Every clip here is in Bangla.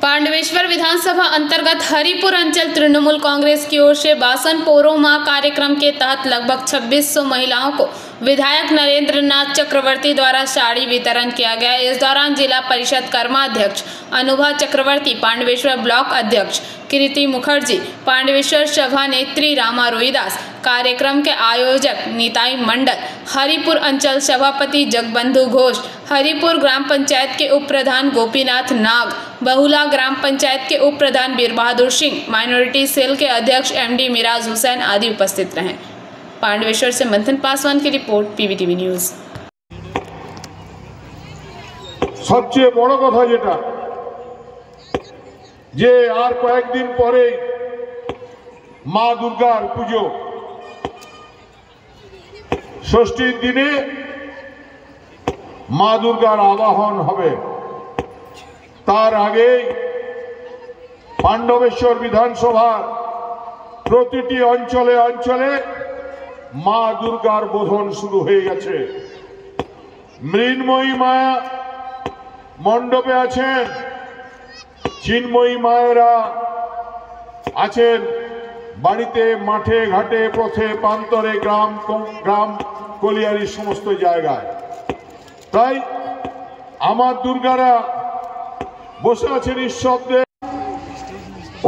पांडवेश्वर विधानसभा अंतर्गत हरिपुर अंचल तृणमूल कांग्रेस की ओर से बासन पोरो माह कार्यक्रम के तहत लगभग 2600 महिलाओं को विधायक नरेंद्र नाथ चक्रवर्ती द्वारा साड़ी वितरण किया गया। इस दौरान जिला परिषद कर्माध्यक्ष अनुभा चक्रवर्ती, पांडवेश्वर ब्लॉक अध्यक्ष कृति मुखर्जी, पांडवेश्वर सभा नेत्री रामा रोहिदास, कार्यक्रम के आयोजक नीताई मंडल, हरिपुर अंचल सभापति जगबंधु घोष, हरिपुर ग्राम पंचायत के उप प्रधान गोपीनाथ नाग, बहुला ग्राम पंचायत के उप प्रधान बीर बहादुर सिंह, माइनॉरिटी सेल के अध्यक्ष एमडी मिराज हुसैन आदि उपस्थित रहे। पांडवेश्वर से मंथन पासवान की रिपोर्ट, पीवीटीवी न्यूज। सबचेয়ে বড় কথা যেটা যে আর কয়েকদিন পরে মা দুর্গার পুজো, ষষ্ঠীর দিনে মা দুর্গার আবাহন হবে। তার আগে পাণ্ডবেশ্বর বিধানসভার প্রতিটি অঞ্চলে অঞ্চলে মা দুর্গার বোধন শুরু হয়ে গেছে। মৃন্ময়ী মা মণ্ডপে আছেন, চিন্ময়ী মায়েরা আছেন বাড়িতে, মাঠে ঘাটে, পথে প্রান্তরে, গ্রাম কলিয়ারি সমস্ত জায়গায়। তাই আমার দুর্গারা বসে আছেন নিঃশব্দে।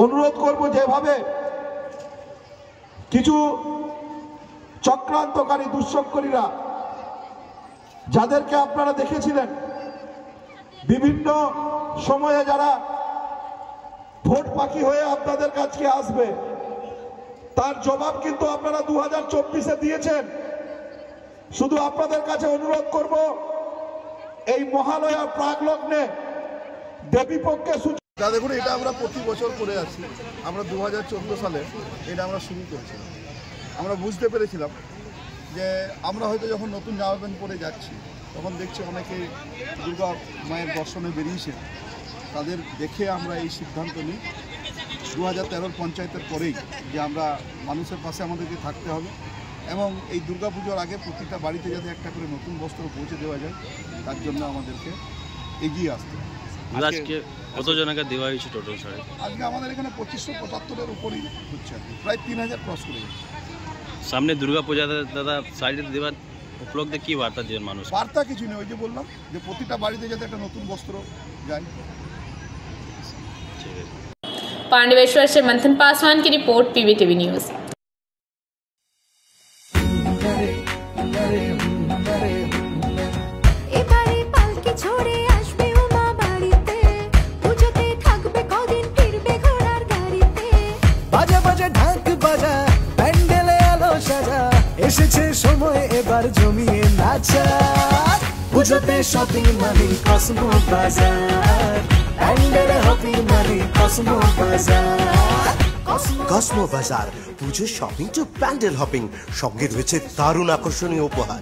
অনুরোধ করব, যেভাবে কিছু চক্রান্তকারী দুঃচক্রীরা যাদেরকে আপনারা দেখেছিলেন বিভিন্ন সময়ে, যারা ভোট পাখি হয়ে আপনাদের কাছে আসবে, তার জবাব কিন্তু আপনারা 2024-এ দিয়েছেন। শুধু আপনাদের কাছে অনুরোধ করব, এই মহালয়ার প্রাকলগ্নে দেবীপক্ষে দেখুন, এটা আমরা প্রতি বছর করে আছি। আমরা 2014 সালে এটা আমরা শুরু করেছিলাম। আমরা বুঝতে পেরেছিলাম যে আমরা হয়তো যখন নতুন জামা প্যান্ট পরে যাচ্ছি, তখন দেখছি অনেকে দুর্গা মায়ের দর্শনে বেরিয়েছে। তাদের দেখে আমরা এই সিদ্ধান্ত নিই 2013 পঞ্চায়েতের পরেই, যে আমরা মানুষের পাশে আমাদেরকে থাকতে হবে এবং এই দুর্গা পুজোর আগে প্রতিটা বাড়িতে যাতে একটা করে নতুন বস্ত্র পৌঁছে দেওয়া যায়, তার জন্য আমাদেরকে এগিয়ে আসতে হবে। আজকে কত জনকে দেওয়া হয়েছে টোটাল শাড়ি? আজকে আমাদের এখানে 2575-এর উপরই হচ্ছে, প্রায় 3000 ক্রস করে গেছে। সামনে দুর্গা পূজাতে দাদা শাড়ি দেওয়ার উপলক্ষে কি বার্তা দেন মানুষ? বার্তা কিছু নেই, ওই যে বললাম যে প্রতিটা বাড়িতে যাতে একটা নতুন বস্ত্র যায়। पांडवेश्वर से मंथन पासवान की रिपोर्ट, पीवीटीवी न्यूज। এসেছে সময় এবার জমিয়ে নাচা, পুজোতে শপিং মানি কসমো বাজার, প্যান্ডেল হপিং মানি কসমো বাজার। কসমো বাজার, পুজো শপিং টু প্যান্ডেল হপিং, সঙ্গে রয়েছে দারুণ আকর্ষণীয় উপহার।